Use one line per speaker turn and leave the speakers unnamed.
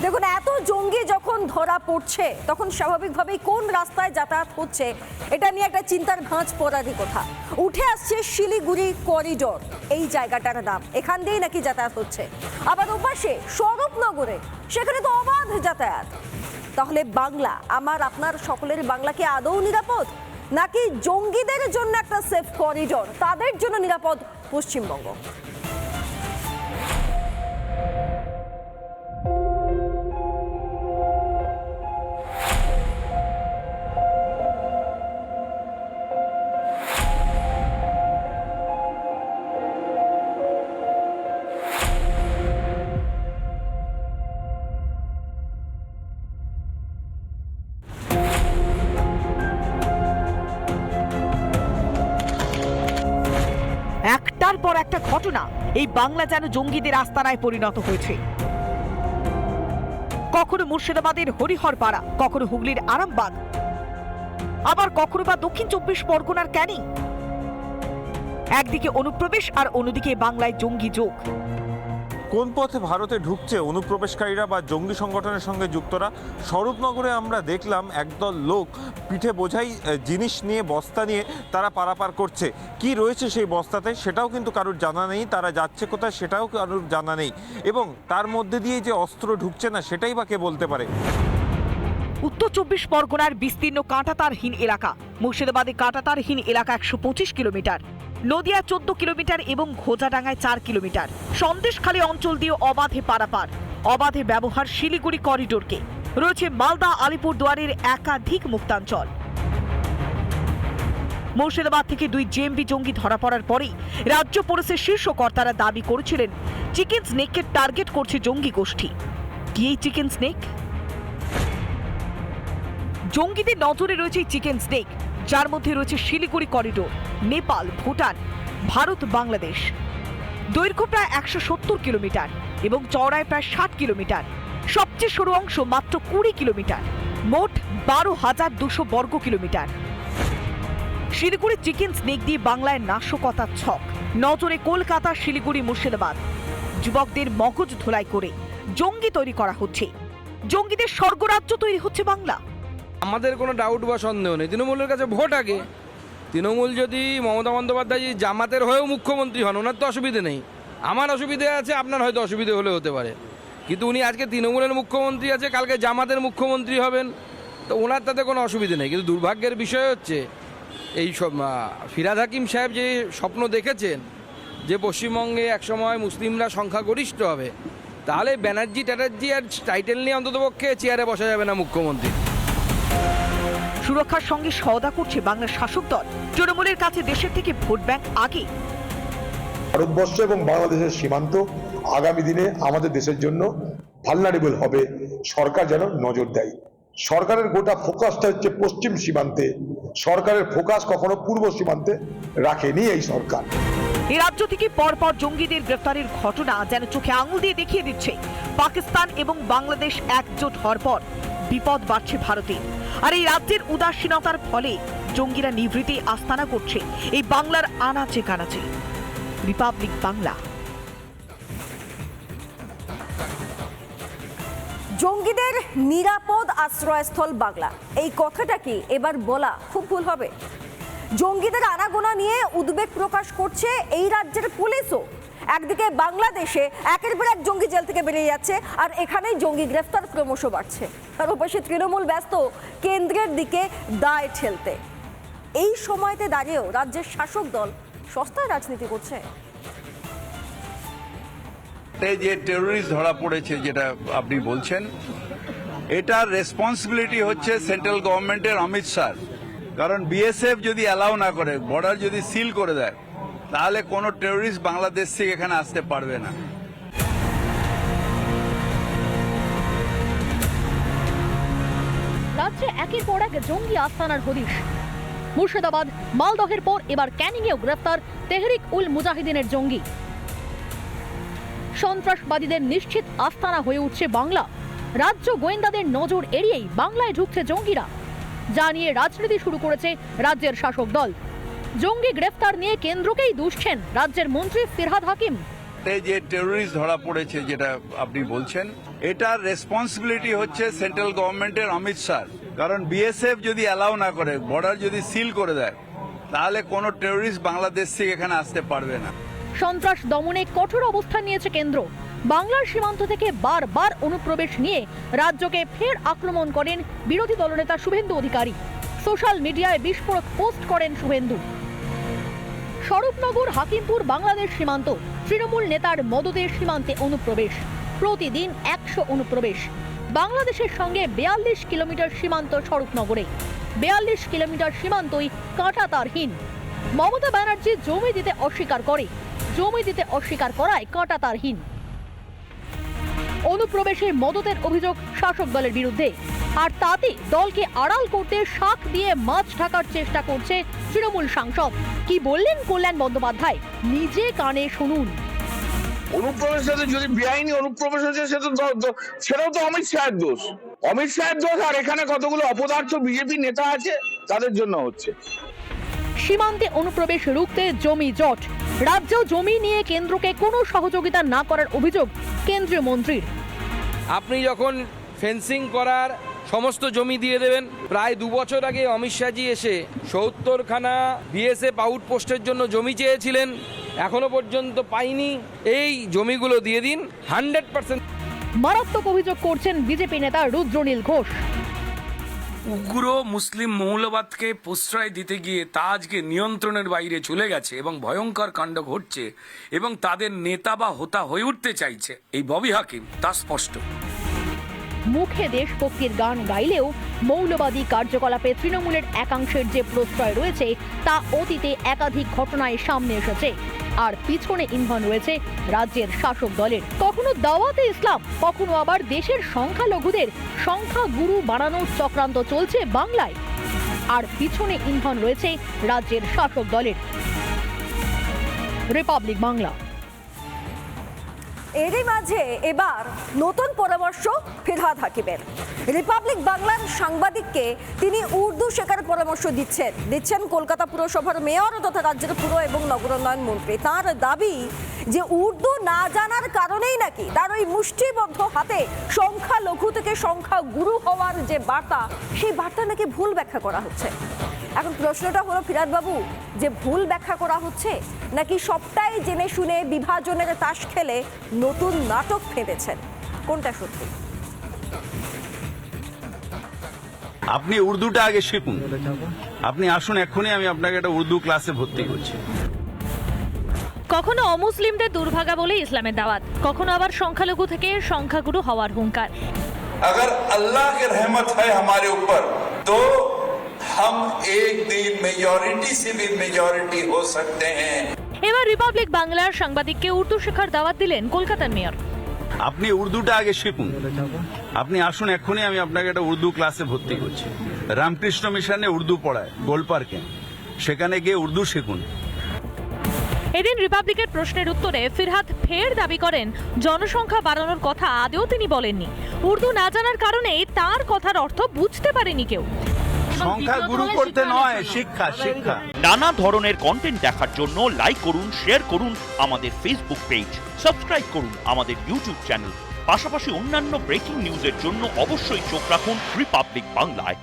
দেখুন, এত জঙ্গি যখন ধরা পড়ছে তখন স্বাভাবিকভাবেই কোন রাস্তায় যাতায়াত হচ্ছে এটা নিয়ে একটা চিন্তার ভাঁজ পড়ারই কথা। উঠে আসছে শিলিগুড়ি করিডোর, এই জায়গাটার নাম, এখান দিয়েই নাকি যাতায়াত হচ্ছে। আবার ওপাশে স্বরূপনগরে, সেখানে তো অবাধ যাতায়াত। তাহলে বাংলা, আমার আপনার সকলের বাংলা কি আদৌ নিরাপদ, নাকি জঙ্গিদের জন্য একটা সেফ করিডোর, তাদের জন্য নিরাপদ পশ্চিমবঙ্গ?
একটার পর একটা ঘটনা, এই বাংলা যেন জঙ্গিদের আস্তানায় পরিণত হয়েছে। কখনো মুর্শিদাবাদের হরিহরপাড়া, কখনো হুগলির আরামবাগ, আবার কখনো বা দক্ষিণ 24 পরগনার ক্যানিং। একদিকে অনুপ্রবেশ আর অন্যদিকে বাংলায় জঙ্গি যোগ।
কোন পথে ভারতে ঢুকছে অনুপ্রবেশকারীরা বা জঙ্গি সংগঠনের সঙ্গে যুক্তরা? স্বরূপনগরে আমরা দেখলাম একদল লোক পিঠে বোঝাই জিনিস নিয়ে, বস্তা নিয়ে তারা পারাপার করছে। কি রয়েছে সেই বস্তাতে সেটাও কিন্তু কারুর জানা নেই, তারা যাচ্ছে কোথায় সেটাও কারুর জানা নেই, এবং তার মধ্যে দিয়ে যে অস্ত্র ঢুকছে না সেটাই বা কে বলতে পারে।
উত্তর 24 পরগনার বিস্তীর্ণ কাঁটাতারহীন এলাকা, মুর্শিদাবাদে কাঁটাতারহীন এলাকা 125 কিলোমিটার, নদিয়া 14 কিলোমিটার এবং ঘোজাডাঙ্গায় 4 কিলোমিটার। সন্দেশখালী অঞ্চল দিয়ে অবাধে পারাপার, অবাধে ব্যবহার শিলিগুড়ি করিডোরকে। রয়েছে মালদা আলিপুরদুয়ারের একাধিক মুক্তাঞ্চল। মুর্শিদাবাদ থেকে 2 জেএমবি জঙ্গি ধরা পড়ার পরেই রাজ্য পুলিশের শীর্ষ কর্তারা দাবি করেছিলেন চিকেন স্নেককে টার্গেট করছে জঙ্গি গোষ্ঠী। কি এই চিকেন স্নেক? জঙ্গিদের নজরে রয়েছে চিকেন স্নেক, যার মধ্যে রয়েছে শিলিগুড়ি করিডোর, নেপাল, ভুটান, ভারত, বাংলাদেশ। দৈর্ঘ্য প্রায় 170 কিলোমিটার এবং চওড়ায় প্রায় 60 কিলোমিটার। সবচেয়ে সরু অংশ মাত্র 20 কিলোমিটার, মোট 12,200 বর্গ কিলোমিটার। শিলিগুড়ি চিকেন স্নেক দিয়ে বাংলায় নাশকতার ছক। নজরে কলকাতা, শিলিগুড়ি, মুর্শিদাবাদ। যুবকদের মগজ ধোলাই করে জঙ্গি তৈরি করা হচ্ছে। জঙ্গিদের স্বর্গরাজ্য তৈরি হচ্ছে বাংলা।
আমাদের কোনো ডাউট বা সন্দেহ নেই, তৃণমূলের কাছে ভোট আগে। তৃণমূল যদি মমতা বন্দ্যোপাধ্যায় জামাতের হয়েও মুখ্যমন্ত্রী হন, ওনার তো অসুবিধে নেই। আমার অসুবিধে আছে, আপনার হয়তো অসুবিধে হলে হতে পারে, কিন্তু উনি আজকে তৃণমূলের মুখ্যমন্ত্রী আছে, কালকে জামাতের মুখ্যমন্ত্রী হবেন, তো ওনার তাতে কোনো অসুবিধে নেই। কিন্তু দুর্ভাগ্যের বিষয় হচ্ছে এই সব ফিরহাদ হাকিম সাহেব যে স্বপ্ন দেখেছেন যে পশ্চিমবঙ্গে একসময় মুসলিমরা সংখ্যাগরিষ্ঠ হবে, তাহলে ব্যানার্জি ট্যাটার্জি আর টাইটেল নিয়ে অন্ততপক্ষে চেয়ারে বসা যাবে না মুখ্যমন্ত্রী।
সুরক্ষার সঙ্গে সওদা করছে বাংলার শাসক দল। তৃণমূলের কাছে দেশের থেকে ভোট ব্যাংক আগে।
ভারতবর্ষ এবং বাংলাদেশের সীমান্ত আগামী দিনে আমাদের দেশের জন্য ভালনারেবল হবে, সরকার যেন নজর দেয়। সরকারের গোটা ফোকাসটা হচ্ছে পশ্চিম সীমান্তে, সরকারের ফোকাস কখনো পূর্ব সীমান্তে রাখেনি এই সরকার।
এই রাজ্য থেকে পরপর জঙ্গিদের গ্রেফতারের ঘটনা যেন চোখে আঙুল দিয়ে দেখিয়ে দিচ্ছে পাকিস্তান এবং বাংলাদেশ একজোট হওয়ার পর বিপদ বাড়ছে ভারতে। আর এই রাজ্যের উদাসীনতার ফলে জঙ্গিরা নিভৃতে আস্তানা করছে এই বাংলার আনাচে কানাচে। রিপাবলিক বাংলা।
জঙ্গিদের নিরাপদ আশ্রয়স্থল বাংলা, এই কথাটা কি এবার বলা খুব ভুল হবে? জঙ্গিদের আনাগোনা নিয়ে উদ্বেগ প্রকাশ করছে এই রাজ্যের পুলিশও। একদিকে বাংলাদেশে একের পর এক জঙ্গি জেল থেকে বেরিয়ে যাচ্ছে, আর এখানেই জঙ্গি গ্রেফতার ক্রমশ বাড়ছে। তার ওপাশে তৃণমূল ব্যস্ত কেন্দ্রের দিকে দায় ঠেলতে। এই সময়তে দাঁড়িয়েও রাজ্যের শাসক দল সস্তায় রাজনীতি করছে।
যে টেররিস্ট ধরা পড়েছে, যেটা আপনি বলছেন, এটার রেসপন্সিবিলিটি হচ্ছে সেন্ট্রাল গভর্নমেন্টের, অমিত শাহ। কারণ বিএসএফ যদি অ্যালাউ না করে, বর্ডার যদি সিল করে দেয়, তাহলে কোনো টেররিস্ট বাংলাদেশ থেকে এখানে আসতে পারবে না।
রাজ্যে একের পর এক জঙ্গি আস্তানার হদিশ। মুর্শিদাবাদ, মালদহের পর এবার ক্যানিংয়েও গ্রেফতার তেহরিক উল মুজাহিদিনের জঙ্গি। সন্ত্রাসবাদীদের নিশ্চিত আস্তানা হয়ে উঠছে বাংলা। রাজ্য গোয়েন্দাদের নজর এড়িয়েই বাংলায় ঢুকছে জঙ্গিরা, যা নিয়ে রাজনীতি শুরু করেছে রাজ্যের শাসক দল। জঙ্গি গ্রেফতার নিয়ে কেন্দ্রকেই দুষছেন রাজ্যের মন্ত্রী ফিরহাদ হাকিম।
যে টেররিস্ট ধরা পড়েছে যেটা আপনি বলছেন, এটার রেসপন্সিবিলিটি হচ্ছে সেন্ট্রাল গভর্নমেন্টের অমিত শাহ। কারণ বিএসএফ যদি অ্যালাউ না করে, বর্ডার যদি সিল করে দেয়, তাহলে কোনো টেররিস্ট বাংলাদেশ থেকে এখানে আসতে পারবে না।
সন্ত্রাস দমনে কঠোর অবস্থান নিয়েছে কেন্দ্র। বাংলার সীমান্ত থেকে বারবার অনুপ্রবেশ নিয়ে রাজ্যকে ফের আক্রমণ করেন বিরোধী দলনেতা শুভেন্দু অধিকারী। সোশ্যাল মিডিয়ায় বিস্ফোরক পোস্ট করেন শুভেন্দু। স্বরূপনগর হাকিমপুর বাংলাদেশ সীমান্ত, তৃণমূল নেতার মদতে সীমান্তে অনুপ্রবেশ, প্রতিদিন 100 অনুপ্রবেশ। বাংলাদেশের সঙ্গে 42 কিলোমিটার সীমান্ত স্বরূপনগরে, 42 কিলোমিটার সীমান্তই কাঁটাতারহীন। মমতা ব্যানার্জি জমি দিতে অস্বীকার করে, জমি দিতে অস্বীকার করায় কাঁটাতারহীন। অনুপ্রবেশে মদতের অভিযোগ শাসক দলের বিরুদ্ধে, আর তাতে দলকে আড়াল করতে শাক দিয়ে মাছ ঢাকার চেষ্টা করছে তৃণমূল সাংসদ। কি বললেন কল্যাণ বন্দ্যোপাধ্যায়, নিজে কানে শুনুন।
অনুপ্রবেশ যদি বেআইনি অনুপ্রবেশ হচ্ছে সেটাও তো অমিত শাহের দোষ। অমিত শাহের দোষ, আর এখানে কতগুলো অপদার্থ বিজেপি নেতা আছে তাদের জন্য হচ্ছে।
সীমান্তে অনুপ্রবেশ রুখতে জমি জট, রাজ্য জমি নিয়ে কেন্দ্রকে কোনো সহযোগিতা না করার অভিযোগ কেন্দ্রীয় মন্ত্রীর।
আপনি যখন ফেন্সিং করার সমস্ত জমি দিয়ে দেবেন, প্রায় 2 বছর আগে অমিত শাহজি এসে 70খানা বিএসএফ আউটপোস্টের জন্য জমি চেয়েছিলেন, এখনো পর্যন্ত পাইনি। এই জমিগুলো দিয়ে দিন 100%।
মারাত্মক অভিযোগ করছেন বিজেপি নেতা রুদ্রনীল ঘোষ।
উগ্র মুসলিম মৌলবাদকে প্রশ্রয় দিতে গিয়ে তা আজকে নিয়ন্ত্রণের বাইরে চলে গেছে এবং ভয়ঙ্কর কাণ্ড ঘটছে এবং তাদের নেতা বা হোতা হয়ে উঠতে চাইছে এই ববি হাকিম, তা স্পষ্ট।
মুখে দেশভক্তির গান গাইলেও মৌলবাদী কার্যকলাপে তৃণমূলের একাংশের যে প্রশ্রয় রয়েছে তা অতীতে একাধিক ঘটনায় সামনে এসেছে। আর পিছনে ইন্ধন রয়েছে রাজ্যের শাসক দলের। কখনো দাওয়াতে ইসলাম, কখনো আবার দেশের সংখ্যালঘুদের সংখ্যাগুরু বানানোর চক্রান্ত চলছে বাংলায়। আর পিছনে ইন্ধন রয়েছে রাজ্যের শাসক দলের। রিপাবলিক বাংলা।
এরই মাঝে এবার নতুন পরামর্শ ফিরহাদ হাকিমের। রিপাবলিক বাংলার সাংবাদিককে তিনি উর্দু শেখার পরামর্শ দিচ্ছেন কলকাতা পুরসভার মেয়র তথা রাজ্যের পুর এবং নগরোন্নয়ন মন্ত্রী। তার দাবি যে উর্দু না জানার কারণেই নাকি তার ওই মুষ্টিবদ্ধ হাতে সংখ্যালঘু থেকে সংখ্যাগুরু হওয়ার যে বার্তা, সেই বার্তা নাকি ভুল ব্যাখ্যা করা হচ্ছে। এখন প্রশ্নটা হলো ফিরহাদ বাবু, যে ভুল ব্যাখ্যা করা হচ্ছে নাকি সবটাই জেনে শুনে বিভাজনের তাস খেলে নতুন নাটক ফেঁদেছেন, কোনটা সত্যি?
আপনি উর্দুটা আগে শিখুন। আপনি আসুন, এক্ষুনি আমি আপনাকে একটা উর্দু ক্লাসে ভর্তি করছি।
কখনো অমুসলিমদের দুর্ভাগা বলে ইসলামের দাওয়াত, কখনো আবার সংখ্যালঘু থেকে সংখ্যাগুরু হওয়ার হুঙ্কার।
अगर अल्लाह की रहमत है हमारे ऊपर तो हम एक दिन मेजॉरिटी से भी मेजॉरिटी हो सकते हैं।
এবার রিপাবলিক বাংলার সাংবাদিককে উর্দু শেখার দাওয়াত দিলেন কলকাতার মেয়র।
আপনি উর্দুটা আগে শিখুন। আপনি আসুন, এক্ষুনি আমি আপনাকে একটা উর্দু ক্লাসে ভর্তি করছি। রামকৃষ্ণ মিশনে উর্দু পড়ায় গোলপার্কে, সেখানে গিয়ে উর্দু শিখুন।
এদিন রিপাবলিকের প্রশ্নের উত্তরে ফিরহাদ ফের দাবি করেন জনসংখ্যা বাড়ানোর কথা আদৌ তিনি বলেননি। উর্দু না জানার কারণে তার কথার অর্থ বুঝতে পারেনি কেউ।
সংখ্যা গুরু করতে নয়, শিক্ষা শিক্ষা।
নানা ধরনের কন্টেন্ট দেখার জন্য লাইক করুন, শেয়ার করুন আমাদের ফেসবুক পেজ, সাবস্ক্রাইব করুন আমাদের ইউটিউব চ্যানেল। পাশাপাশি অন্যান্য ব্রেকিং নিউজের জন্য অবশ্যই চোখ রাখুন রিপাবলিক বাংলায়।